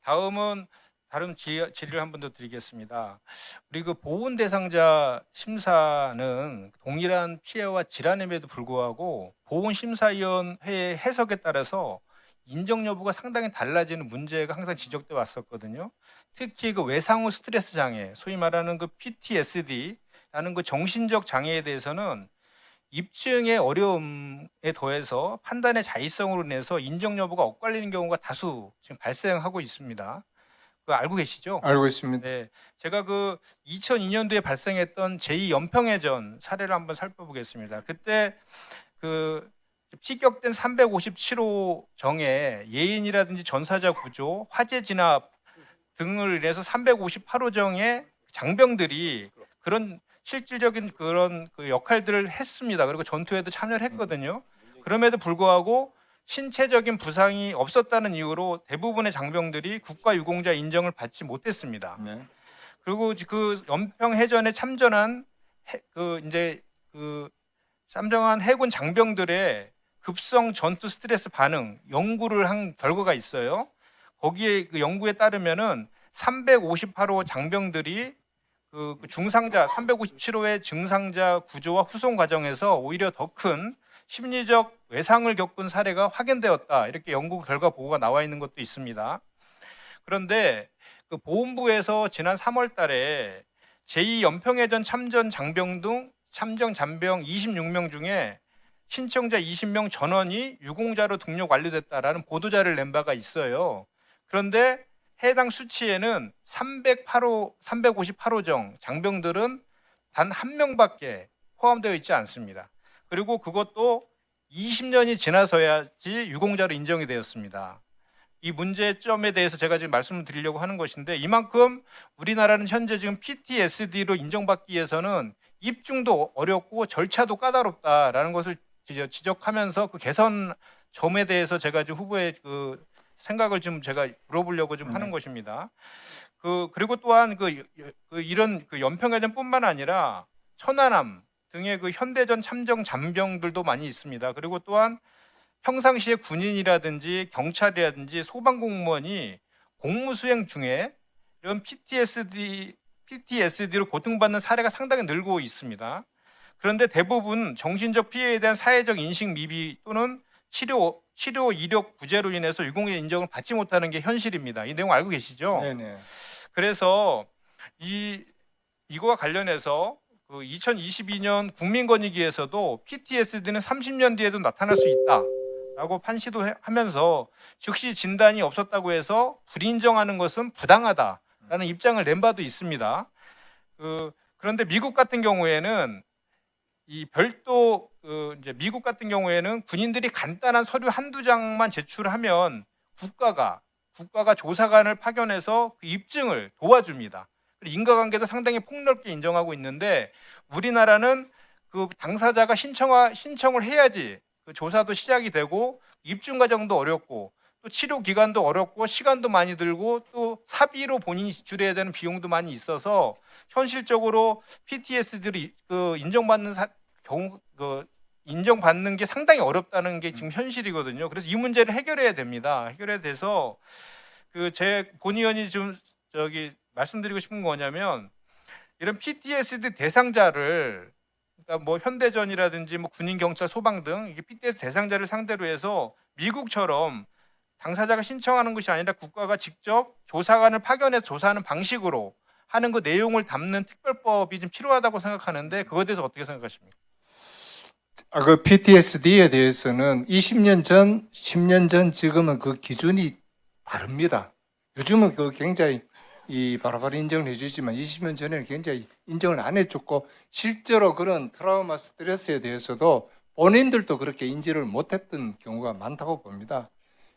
다음은 다른 질의를 한 번 더 드리겠습니다. 우리 그 보훈 대상자 심사는 동일한 피해와 질환임에도 불구하고 보훈심사위원회의 해석에 따라서 인정 여부가 상당히 달라지는 문제가 항상 지적돼 왔었거든요. 특히 그 외상 후 스트레스 장애, 소위 말하는 그 PTSD라는 그 정신적 장애에 대해서는 입증의 어려움에 더해서 판단의 자의성으로 인해서 인정 여부가 엇갈리는 경우가 다수 지금 발생하고 있습니다. 그거 알고 계시죠? 알고 있습니다. 네, 제가 그 2002년도에 발생했던 제2연평해전 사례를 한번 살펴보겠습니다. 그때 그 피격된 357호 정에 예인이라든지 전사자 구조, 화재 진압 등을 인해서 358호 정의 장병들이 그런 실질적인 그런 그 역할들을 했습니다. 그리고 전투에도 참여를 했거든요. 그럼에도 불구하고 신체적인 부상이 없었다는 이유로 대부분의 장병들이 국가유공자 인정을 받지 못했습니다. 네. 그리고 그 연평해전에 참전한 참전한 해군 장병들의 급성 전투 스트레스 반응 연구를 한 결과가 있어요. 거기에 그 연구에 따르면은 358호 장병들이 그 중상자 357호의 증상자 구조와 후송 과정에서 오히려 더 큰 심리적 외상을 겪은 사례가 확인되었다. 이렇게 연구 결과 보고가 나와 있는 것도 있습니다. 그런데 그 보훈부에서 지난 3월 달에 제2연평해전 참전 장병 등 참전 잔병 26명 중에 신청자 20명 전원이 유공자로 등록 완료됐다라는 보도자를 낸 바가 있어요. 그런데 해당 수치에는 358호정 장병들은 단 한 명밖에 포함되어 있지 않습니다. 그리고 그것도 20년이 지나서야지 유공자로 인정이 되었습니다. 이 문제점에 대해서 제가 지금 말씀을 드리려고 하는 것인데, 이만큼 우리나라는 현재 지금 PTSD로 인정받기 위해서는 입증도 어렵고 절차도 까다롭다라는 것을 지적하면서 그 개선 점에 대해서 제가 지금 후보의 그 생각을 좀 제가 물어보려고 좀 하는 것입니다. 그리고 또한 이런 그 연평해전뿐만 아니라 천안함 등의 그 현대전 참전 잔병들도 많이 있습니다. 그리고 또한 평상시에 군인이라든지 경찰이라든지 소방공무원이 공무 수행 중에 이런 PTSD로 고통받는 사례가 상당히 늘고 있습니다. 그런데 대부분 정신적 피해에 대한 사회적 인식 미비 또는 치료 이력 부재로 인해서 유공자 인정을 받지 못하는 게 현실입니다. 이 내용 알고 계시죠? 네네. 그래서 그래서 이거와 관련해서 그 2022년 국민권익위에서도 PTSD는 30년 뒤에도 나타날 수 있다라고 판시도 하면서 즉시 진단이 없었다고 해서 불인정하는 것은 부당하다라는 입장을 낸 바도 있습니다. 그런데 미국 같은 경우에는 이제 미국 같은 경우에는 군인들이 간단한 서류 한두 장만 제출하면 국가가 조사관을 파견해서 그 입증을 도와줍니다. 인과관계도 상당히 폭넓게 인정하고 있는데, 우리나라는 그 당사자가 신청을 해야지 그 조사도 시작이 되고 입증 과정도 어렵고 또 치료 기간도 어렵고 시간도 많이 들고 또 사비로 본인이 지출해야 되는 비용도 많이 있어서 현실적으로 PTSD를 인정받는 게 상당히 어렵다는 게 지금 현실이거든요. 그래서 이 문제를 해결해야 됩니다. 해결해야 돼서 제 본의원이 좀 말씀드리고 싶은 거냐면, 이런 PTSD 대상자를 그러니까 뭐 현대전이라든지 뭐 군인, 경찰, 소방 등 이게 PTSD 대상자를 상대로 해서 미국처럼 당사자가 신청하는 것이 아니라 국가가 직접 조사관을 파견해서 조사하는 방식으로 하는 그 내용을 담는 특별법이 좀 필요하다고 생각하는데, 그거에 대해서 어떻게 생각하십니까? 그 PTSD에 대해서는 20년 전, 10년 전, 지금은 그 기준이 다릅니다. 요즘은 그 굉장히 바로바로 인정을 해주지만 20년 전에는 굉장히 인정을 안 해줬고, 실제로 그런 트라우마 스트레스에 대해서도 본인들도 그렇게 인지를 못했던 경우가 많다고 봅니다.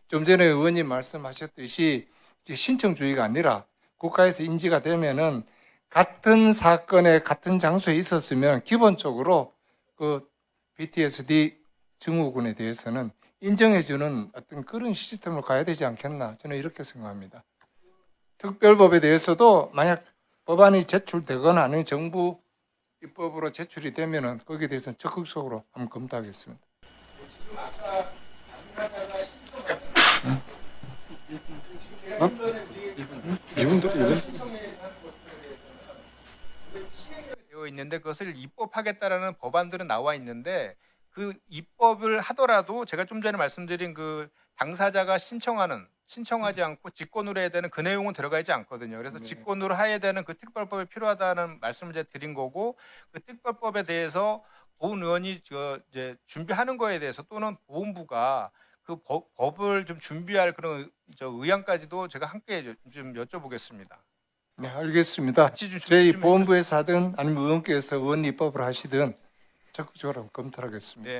좀 전에 의원님 말씀하셨듯이 신청주의가 아니라 국가에서 인지가 되면은 같은 사건에 같은 장소에 있었으면 기본적으로 그 PTSD 증후군에 대해서는 인정해주는 어떤 그런 시스템을 가야 되지 않겠나, 저는 이렇게 생각합니다. 특별법에 대해서도 만약 법안이 제출되거나 아니면 정부 입법으로 제출이 되면은 거기에 대해서는 적극적으로 한번 검토하겠습니다. 지금 아까 당사자가 신청한 이번 되어 있는데 그것을 입법하겠다라는 법안들은 나와 있는데 그 입법을 하더라도 제가 좀 전에 말씀드린 그 당사자가 신청하지 않고 직권으로 해야 되는 그 내용은 들어가 있지 않거든요. 그래서 네. 직권으로 해야 되는 그 특별법이 필요하다는 말씀을 제가 드린 거고 그 특별법에 대해서 고은 의원이 이제 준비하는 거에 대해서 또는 보훈부가 그 법을 좀 준비할 그런 의향까지도 제가 함께 좀 여쭤보겠습니다. 네, 알겠습니다. 같이 좀 저희 준비 좀 보훈부에서 하든 아니면 의원께서 의원 입법을 하시든 적극적으로 검토하겠습니다. 네.